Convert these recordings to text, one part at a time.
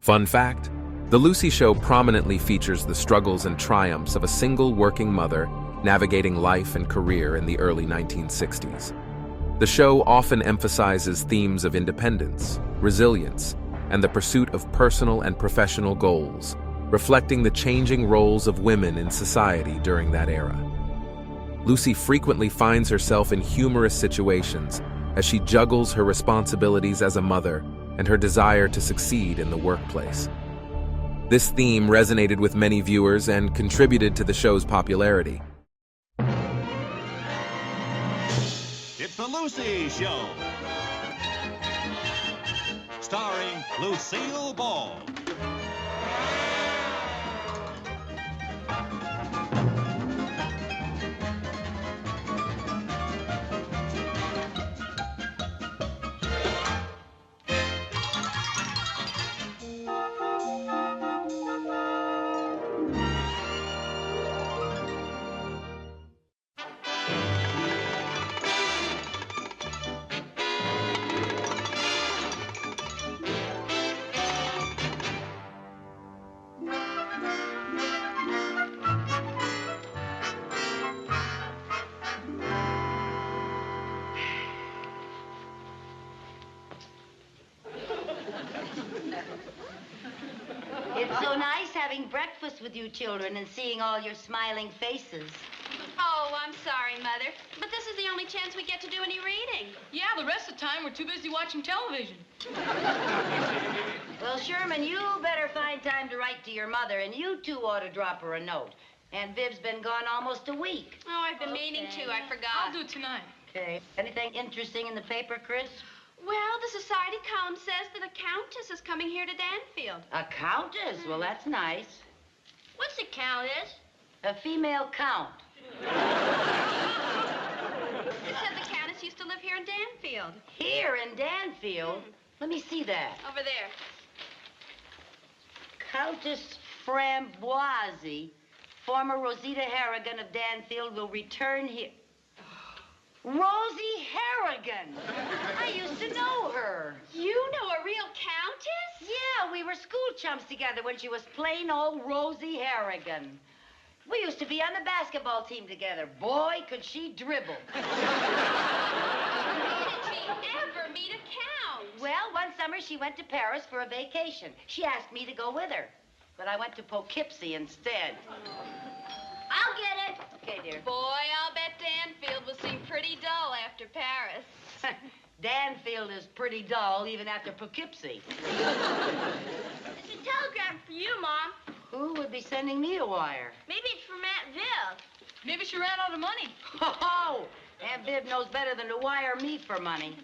Fun fact, The Lucy Show prominently features the struggles and triumphs of a single working mother navigating life and career in the early 1960s. The show often emphasizes themes of independence, resilience, and the pursuit of personal and professional goals, reflecting the changing roles of women in society during that era. Lucy frequently finds herself in humorous situations as she juggles her responsibilities as a mother and her desire to succeed in the workplace. This theme resonated with many viewers and contributed to the show's popularity. It's the Lucy Show, starring Lucille Ball. It's so nice having breakfast with you children and seeing all your smiling faces. Oh, I'm sorry, Mother, but this is the only chance we get to do any reading. Yeah, the rest of the time we're too busy watching television. Well, Sherman, you better find time to write to your mother, and you two ought to drop her a note. Aunt Viv's been gone almost a week. Oh, I've been meaning to. I forgot. I'll do it tonight. Okay. Anything interesting in the paper, Chris? Well, the society column says that a countess is coming here to Danfield. A countess? Well, that's nice. What's a countess? A female count. It said the countess used to live here in Danfield. Here in Danfield? Let me see that. Over there. Countess Framboise, former Rosita Harrigan of Danfield, will return here. Rosie Harrigan! I used to know her. You know a real countess? Yeah, we were school chums together when she was plain old Rosie Harrigan. We used to be on the basketball team together. Boy, could she dribble. Did she ever meet a count? Well, one summer she went to Paris for a vacation. She asked me to go with her, but I went to Poughkeepsie instead. I'll get it. Okay, dear. Boy, I'll bet Danfield will seem pretty dull after Paris. Danfield is pretty dull even after Poughkeepsie. It's a telegram for you, Mom. Who would be sending me a wire? Maybe it's from Aunt Viv. Maybe she ran out of money. Oh, Aunt Viv knows better than to wire me for money.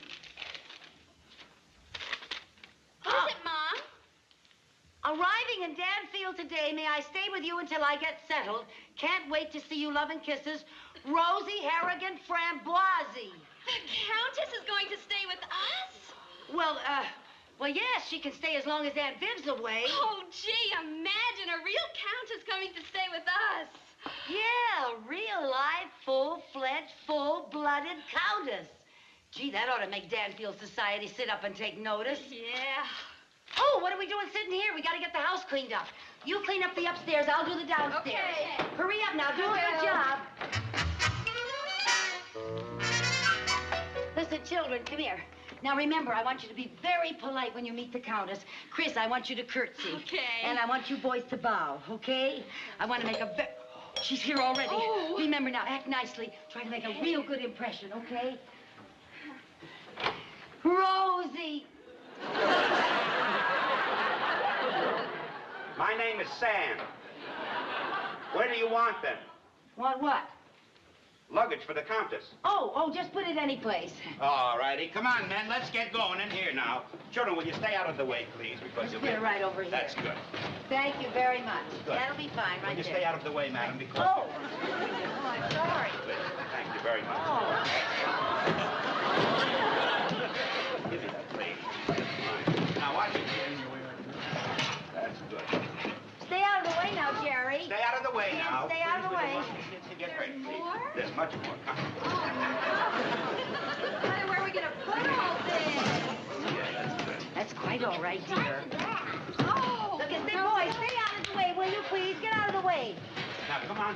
What is it, Mom? Arriving in Danfield today, may I stay with you until I get settled? Can't wait to see you, love and kisses. Rosie Harrigan Framboise. The Countess is going to stay with us? Well, yes, she can stay as long as Aunt Viv's away. Oh, gee, imagine a real Countess coming to stay with us. Yeah, real live, full-fledged, full-blooded Countess. Gee, that ought to make Danfield society sit up and take notice. Yeah. Oh, what are we doing sitting here? We got to get the house cleaned up. You clean up the upstairs, I'll do the downstairs. Okay. Hurry up now, do a good job. Listen, children, come here. Now, remember, I want you to be very polite when you meet the Countess. Chris, I want you to curtsy. Okay. And I want you boys to bow, okay? I want to make a She's here already. Oh. Remember now, act nicely. Try to make a real good impression, okay? Rosie! My name is Sam. Where do you want them? Want what? Luggage for the Countess. Oh, just put it any place. All righty. Come on, men. Let's get going in here now. Children, will you stay out of the way, please? Because you'll Put it right over here. That's good. Thank you very much. Good. That'll be fine right Will you there. stay out of the way, madam? Because... Oh, I'm sorry. Thank you very much. Oh. Give me that, please. Now, watch it. That's good. Stay out of the way now, Jerry. Stay out of the way now. Stay out of the way. Get ready, please. more? There's much more. Come. Where are we going to put all this? Yeah, that's good. That's quite all right, dear. Oh.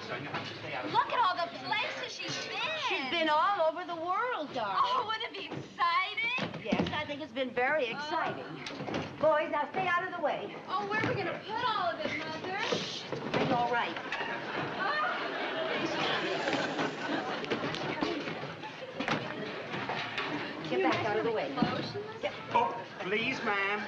son. You'll have to stay out of Look at all the places she's been. She's been all over the world, darling. Oh, wouldn't it be exciting? Yes, I think it's been very exciting. Boys, now stay out of the way. Oh, where are we going to put all of it, Mother? Are you all right? Get back out of the way. Oh, please, ma'am.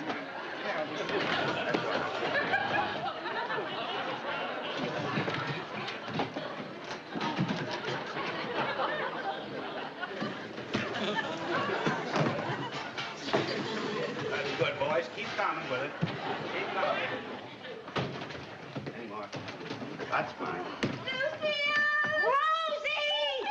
That's good, boys. Keep coming with it. Keep coming. Any more? That's fine. Rosie! Rosie!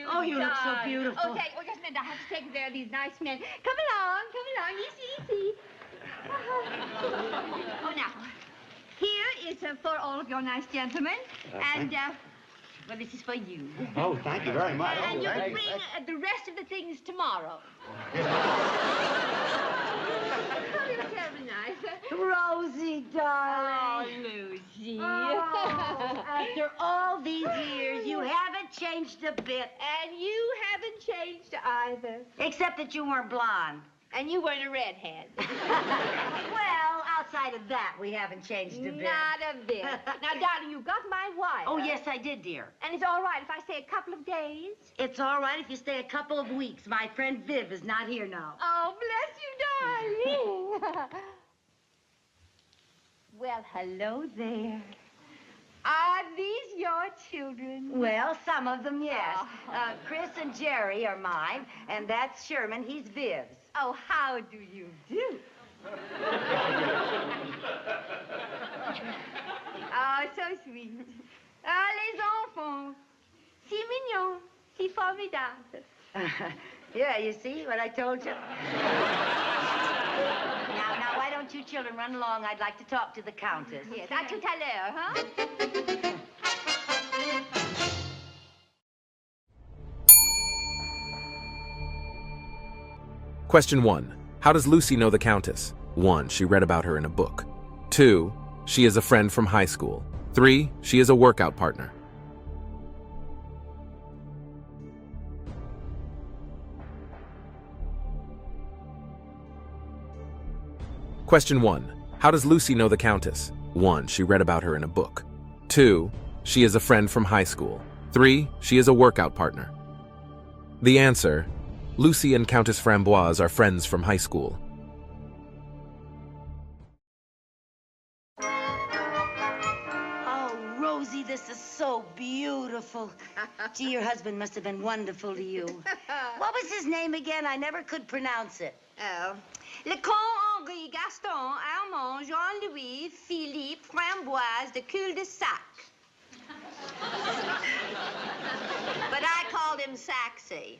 Oh, you look so beautiful. Okay, well, just a minute. I have to take care of these nice men. Come along, easy. Oh, now, here is for all of your nice gentlemen, and, well, this is for you. Oh, thank you very much. And you can bring the rest of the things tomorrow. Oh, you're terribly nice. Rosie, darling. Oh, Lucy. Oh, after all these years, you haven't changed a bit. And you haven't changed either. Except that you weren't blonde. And you weren't a redhead. Well, outside of that, we haven't changed a bit. Not a bit. Now, darling, you got my wire. Oh, yes, I did, dear. And it's all right if I stay a couple of days? It's all right if you stay a couple of weeks. My friend Viv is not here now. Oh, bless you, darling. Well, hello there. Are these your children? Well, some of them, yes. Oh. Chris and Jerry are mine, and that's Sherman. He's Viv's. Oh, how do you do? Oh, so sweet. Ah, les enfants. Si mignon. Si formidable. Yeah, you see what I told you? Now, why don't you children run along? I'd like to talk to the Countess. Yes, à tout à l'heure, huh? Question 1. How does Lucy know the Countess? 1. She read about her in a book. 2. She is a friend from high school. 3. She is a workout partner. Question 1. How does Lucy know the Countess? 1. She read about her in a book. 2. She is a friend from high school. 3. She is a workout partner. The answer: Lucy and Countess Framboise are friends from high school. Oh, Rosie, this is so beautiful. Gee, your husband must have been wonderful to you. What was his name again? I never could pronounce it. Oh. Le Comte Henri Gaston Armand Jean-Louis Philippe Framboise de Cul-de-Sac. But I called him Saxy.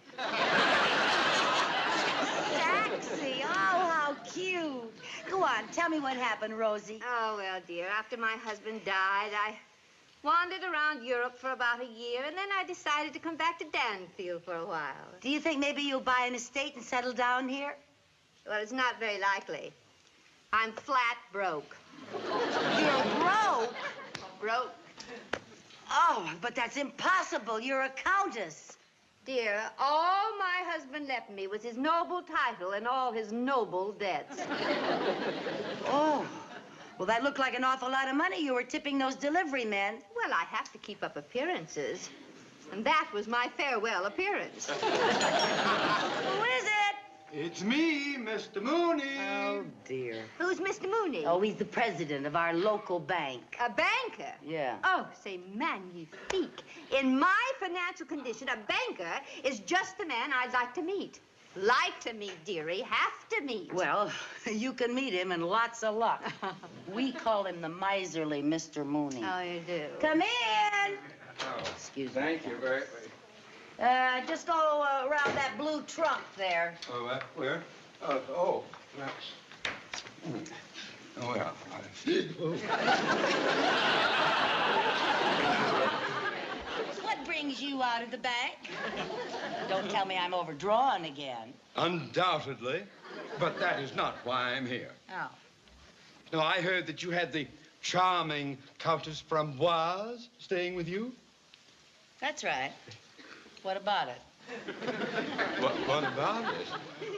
Saxy. Oh, how cute. Go on, tell me what happened, Rosie. Oh, well, dear, after my husband died, I wandered around Europe for about a year, and then I decided to come back to Danfield for a while. Do you think maybe you'll buy an estate and settle down here? Well, it's not very likely. I'm flat broke. You're broke? Broke? Oh, but that's impossible. You're a countess. Dear, all my husband left me was his noble title and all his noble debts. Oh, well, that looked like an awful lot of money you were tipping those delivery men. Well, I have to keep up appearances. And that was my farewell appearance. Who is it? It's me, Mr. Mooney. Oh, dear. Who's Mr. Mooney? Oh, he's the president of our local bank. A banker? Yeah. Oh, c'est magnifique. In my financial condition, a banker is just the man I'd like to meet. Like to meet, dearie. Have to meet. Well, you can meet him and lots of luck. We call him the miserly Mr. Mooney. Oh, you do? Come in. Oh, Excuse me. thank you very much. Just go around that blue trunk there. Oh, where? Oh, that's... Oh, yeah. What brings you out of the bank? Don't tell me I'm overdrawn again. Undoubtedly. But that is not why I'm here. Oh. No, I heard that you had the charming Countess Framboise staying with you. That's right. What about it? What about it?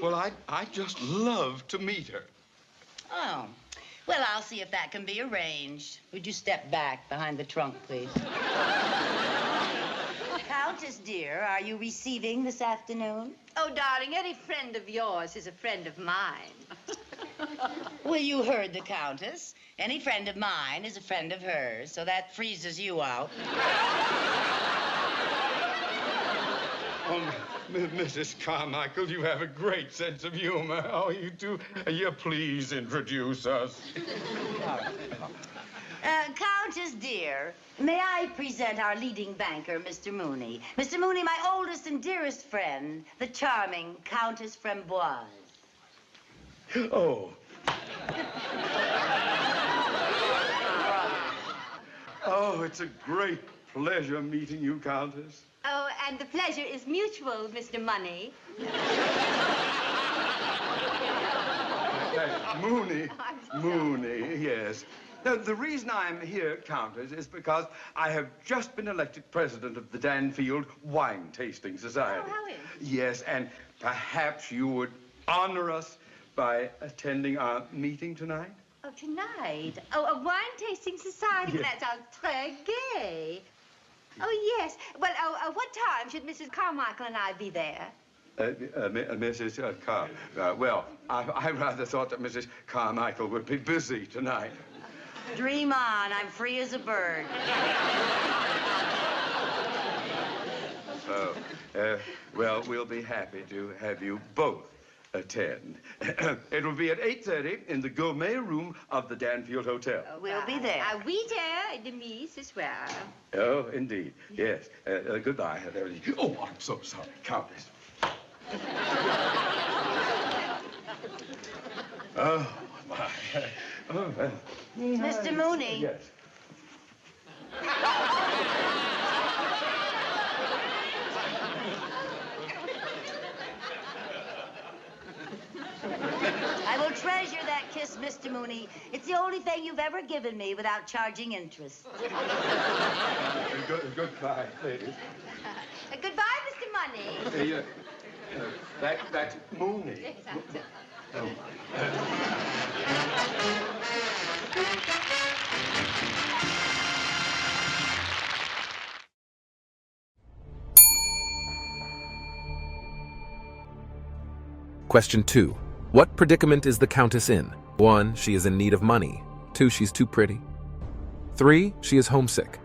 Well, I'd just love to meet her. Oh. Well, I'll see if that can be arranged. Would you step back behind the trunk, please? Countess, dear, are you receiving this afternoon? Oh, darling, any friend of yours is a friend of mine. Well, you heard the Countess. Any friend of mine is a friend of hers, so that freezes you out. Oh, Mrs. Carmichael, you have a great sense of humor. Oh, you do. You please introduce us. Countess, dear, may I present our leading banker, Mr. Mooney. Mr. Mooney, my oldest and dearest friend, the charming Countess Framboise. Oh. Oh, it's a great pleasure meeting you, Countess. Oh, and the pleasure is mutual, Mr. Money. Mooney. Mooney, yes. Now, the reason I'm here, Countess, is because I have just been elected president of the Danfield Wine Tasting Society. Oh, how is? Yes, and perhaps you would honor us by attending our meeting tonight? Oh, tonight? Oh, a wine tasting society? Yes. That sounds très gay. Oh, yes. Well, what time should Mrs. Carmichael and I be there? Mrs. Carr. Well, I rather thought that Mrs. Carmichael would be busy tonight. Dream on. I'm free as a bird. Well, we'll be happy to have you both attend. It will be at 8:30 in the gourmet room of the Danfield Hotel. We'll be there. We there, Denise, as well. Oh, indeed. Yes. Goodbye. Oh, I'm so sorry, Countess. Oh, my. Oh, well. Mr. Mooney. Yes. I will treasure that kiss, Mr. Mooney. It's the only thing you've ever given me without charging interest. Goodbye, ladies. Goodbye, Mr. Money. That's Mooney. Oh. Question 2. What predicament is the Countess in? 1. She is in need of money. 2. She's too pretty. 3. She is homesick.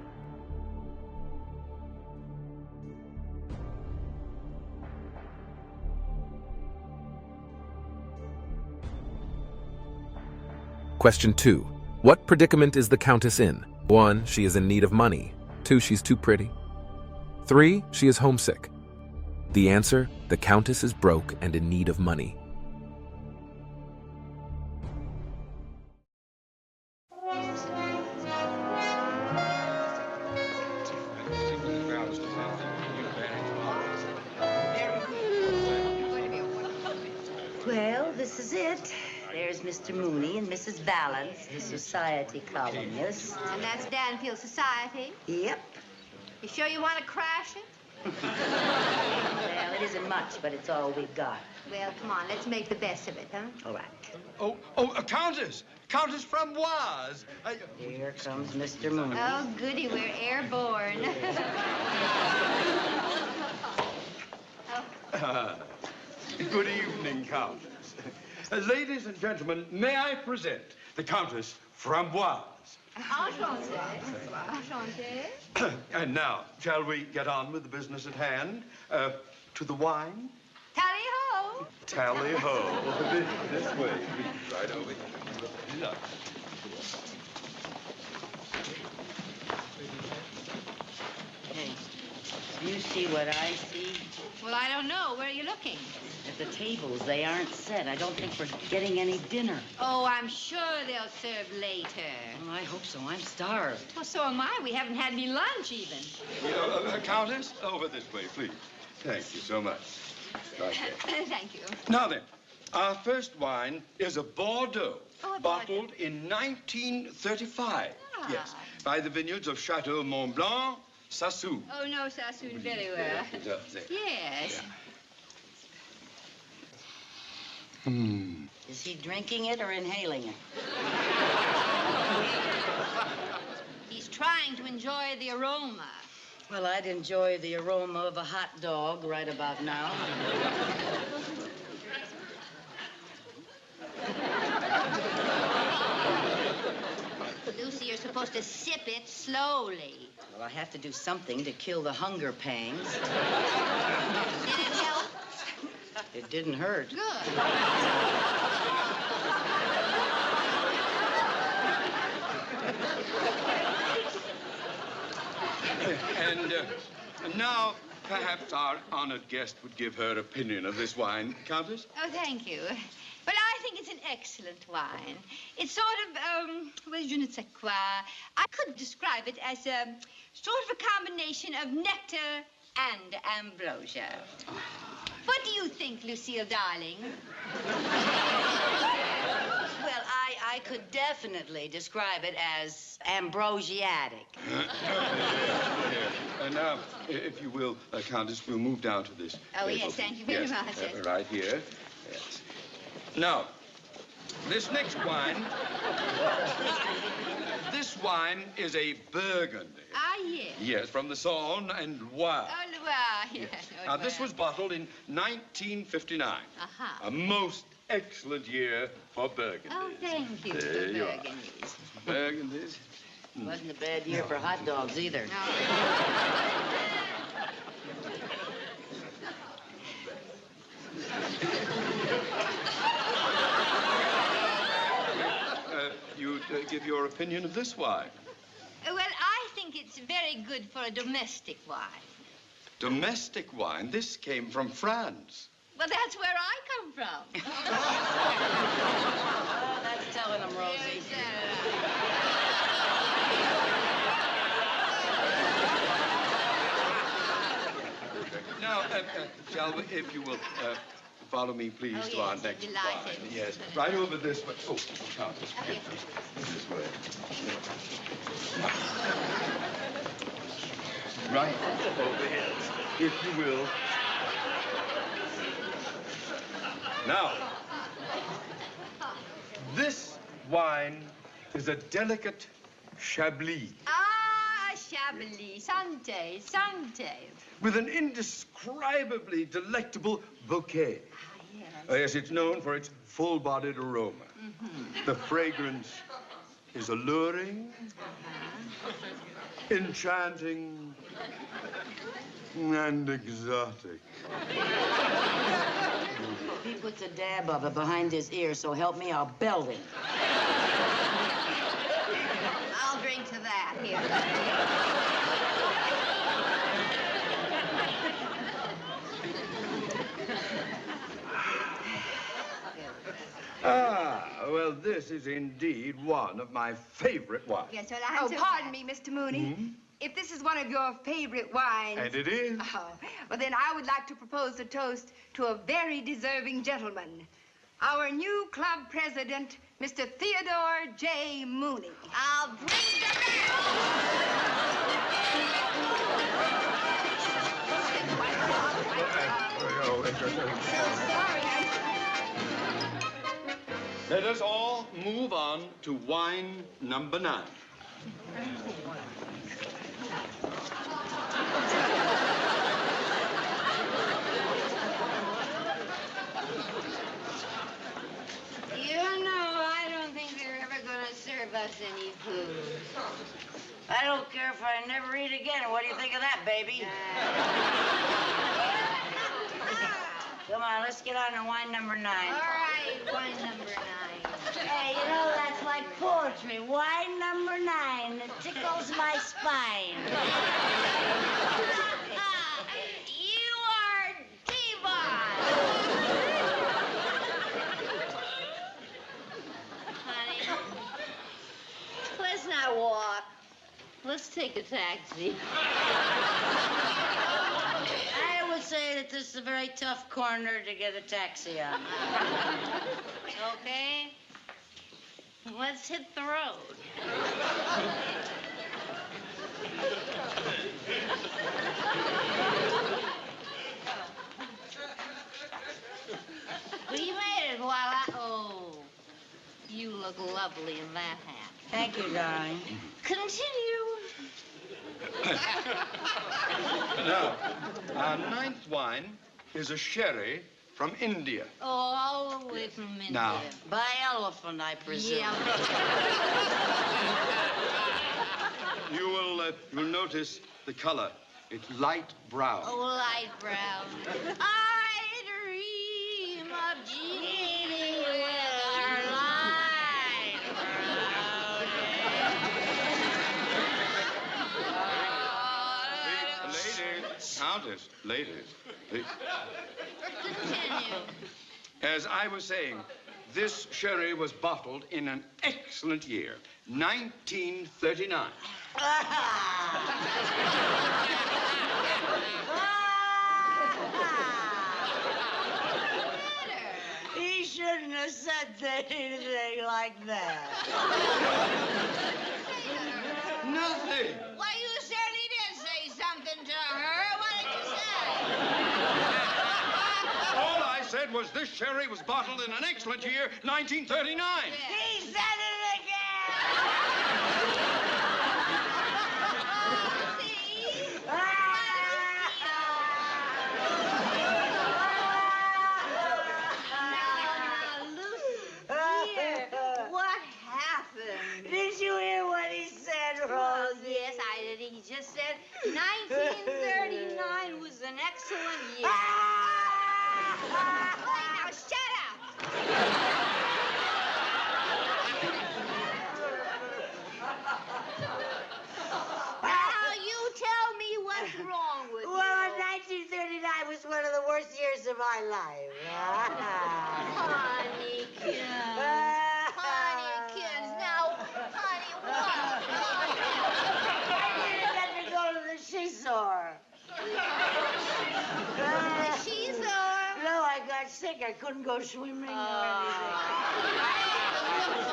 Question 2. What predicament is the Countess in? 1. She is in need of money. 2. She's too pretty. 3. She is homesick. The answer: the Countess is broke and in need of money. Well, this is it. There's Mr. Mooney and Mrs. Valance, the society columnist. And that's Danfield Society. Yep. You sure you want to crash it? Well, it isn't much, but it's all we've got. Well, come on, let's make the best of it, huh? All right. A Countess! Countess Framboise! Here comes Mr. Mooney. Oh, goody, we're airborne. Good evening, Countess. Ladies and gentlemen, may I present the Countess Framboise. Enchanté. Enchanté. And now, shall we get on with the business at hand? To the wine? Tally-ho. Tally-ho. This way. Right over here. You see what I see? Well, I don't know. Where are you looking? At the tables, they aren't set. I don't think we're getting any dinner. Oh, I'm sure they'll serve later. Well, I hope so. I'm starved. Well, so am I. We haven't had any lunch, even. Countess, over this way, please. Thank you so much. Right there. Thank you. Now then, our first wine is a Bordeaux, Oh, a bottled in 1935. Ah. Yes, by the vineyards of Chateau Mont Blanc, Sassoon. Oh, no, Sassoon, very well. There. Yes. Is he drinking it or inhaling it? He's trying to enjoy the aroma. Well, I'd enjoy the aroma of a hot dog right about now. Lucy, you're supposed to sip it slowly. Well, I have to do something to kill the hunger pangs. Did it help? It didn't hurt. Good. And now, perhaps our honored guest would give her opinion of this wine, Countess. Oh, thank you. But I think it's an excellent wine. It's sort of, well, je ne sais quoi. I could describe it as a sort of a combination of nectar and ambrosia. What do you think, Lucille, darling? Well, I could definitely describe it as ambrosiatic. And now, if you will, Countess, we'll move down to this. Oh, yes, thank you very much. Yes. Right here. Yes. Now, this next wine, this wine is a Burgundy. Ah, yes. Yes, from the Saône and Loire. Oh, Loire, yes. Now, this was bottled in 1959. Uh-huh. A most excellent year for Burgundies. Oh, thank you, There you are. Burgundies. Burgundies. Wasn't a bad year for hot dogs either. You'd give your opinion of this wine. Well, I think it's very good for a domestic wine. Domestic wine? This came from France. Well, that's where I come from. Oh, that's telling them, Rosie. Now, shall we, if you will, follow me, please, Oh, to our yes, next delighted. wine. Yes, right over this way. Oh, Countess, this way. Right over here, if you will. Now, this wine is a delicate Chablis Ah, Chablis. Santé, santé. with an indescribably delectable bouquet. Yes. Yes, it's known for its full-bodied aroma. The fragrance is alluring, enchanting, and exotic. He puts a dab of it behind his ear, so help me, I'll belt him. I'll drink to that here. Ah, well, this is indeed one of my favorite wines. Yes, well, Oh, pardon me, Mr. Mooney. If this is one of your favorite wines... And it is. Oh, well, then I would like to propose a toast to a very deserving gentleman. Our new club president, Mr. Theodore J. Mooney. I'll drink to that. Let us all move on to wine number 9. You know, I don't think they're ever going to serve us any food. I don't care if I never eat again. What do you think of that, baby? Come on, let's get on to wine number 9. All right, wine number 9. Hey, you know, that's like poetry. Wine number 9. It tickles my spine. Let's take a taxi. I would say that this is a very tough corner to get a taxi on. Okay. Let's hit the road. We made it while oh, you look lovely in that hat. Thank you, darling. Continue. Now, our ninth wine is a sherry from India. Oh, all the way from India. Now. By elephant, I presume. Yeah. You'll notice the color. It's light brown. Oh, light brown. I dream of Jeannie with her light brown. Ladies, Countess, ladies. Continue. As I was saying, this sherry was bottled in an excellent year, 1939. He shouldn't have said anything like that. Nothing. Well, you certainly did say something to her. What did you say? All I said was this sherry was bottled in an excellent year, 1939. He said it again! Now, Lucy, dear, what happened? Did you hear what he said, Oh, Rosie? yes, I did. He just said 1939 was an excellent year. Hey, now, shut up. Now, you tell me what's wrong with Well, you. 1939 was one of the worst years of my life. Honeykins. Honeykins. Now, honey, what? I didn't get to go to the seashore. She's on. No, I got sick. I couldn't go swimming or anything.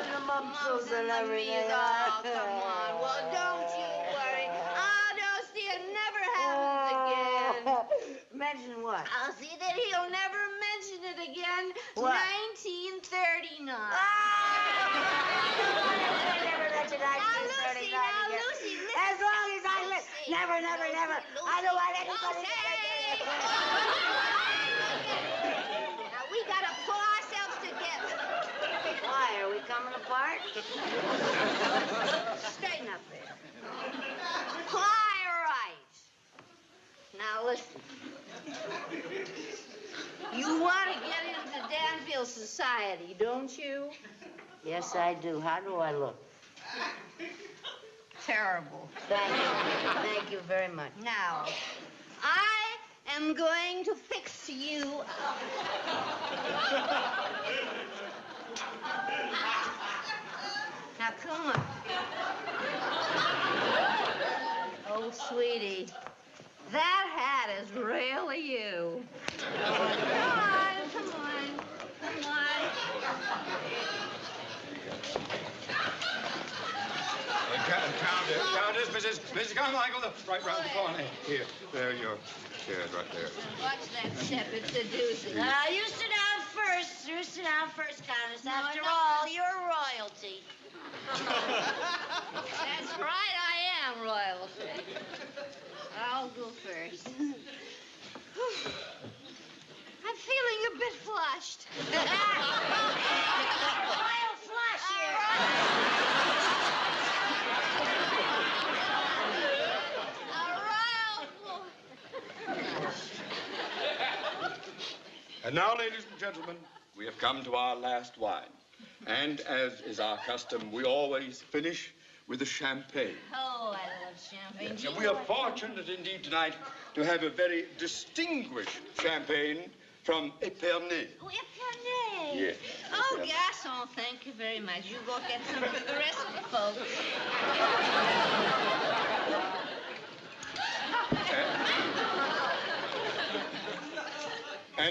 The mumps and everything. Oh, come on. Well, don't you worry. I'll just see it never happens again. Mention what? I'll see that he'll never mention it again. What? 1939. Never mention 1939 now, again. Lucy, listen. As long as I live. Lucy. Never, never, never. I don't want anybody to Lucy. say Now, we gotta pull ourselves together. Why? Are we coming apart? Straighten up there. Quiet right. Now, listen. You want to get into Danville society, don't you? Yes, I do. How do I look? Terrible. Thank you. Thank you very much. Now, I am going to fix you up. Now, come on. Oh, sweetie, that hat is really you. Come on, come on, come on. Countess, Mrs. Carmichael, right round the corner. Here, there, your chair's right there. Watch that step, it's seducing. You sit down first. You sit down first, Countess. No, After no. all, you're royalty. That's right, I am royalty. I'll go first. I'm feeling a bit flushed. Royal flush here. And now, ladies and gentlemen, we have come to our last wine. And as is our custom, we always finish with a champagne. Oh, I love champagne. And we are fortunate indeed tonight to have a very distinguished champagne from Epernay. Oh, Epernay. Yes. Oh, garçon, thank you very much. You go get some for the rest of the folks.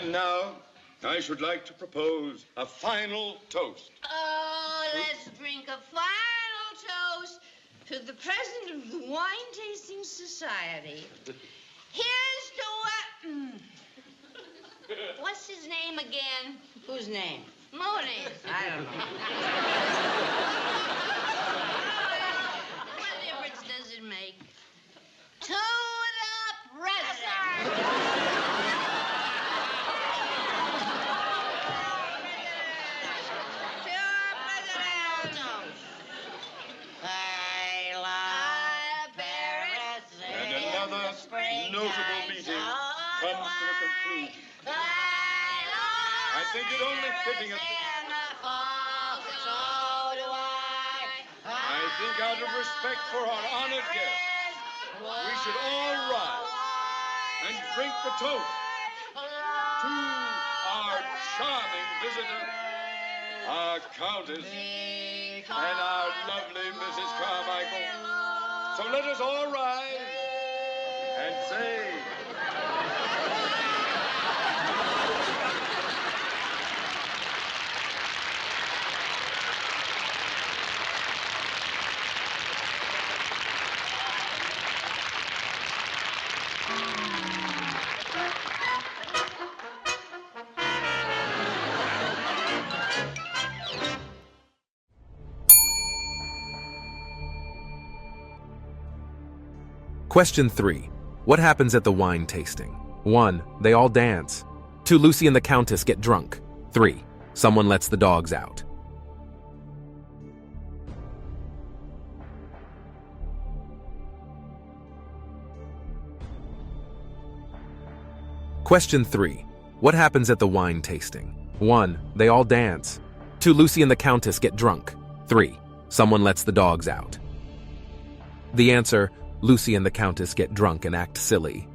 And now, I should like to propose a final toast. Oh, let's drink a final toast to the president of the Wine Tasting Society. Here's to what... What's his name again? Whose name? Mooney's. I don't know. What difference does it make? To the president. Notable meeting comes to a conclusion. I think it only fitting at I think out of respect for our honored guest, we should all rise and drink the toast to our charming visitor, our Countess, and our lovely Mrs. Carmichael. So let us all rise and say... Question 3. What happens at the wine tasting? 1. They all dance. 2. Lucy and the Countess get drunk. 3. Someone lets the dogs out. Question 3. What happens at the wine tasting? 1. They all dance. 2. Lucy and the Countess get drunk. 3. Someone lets the dogs out. The answer: Lucy and the Countess get drunk and act silly.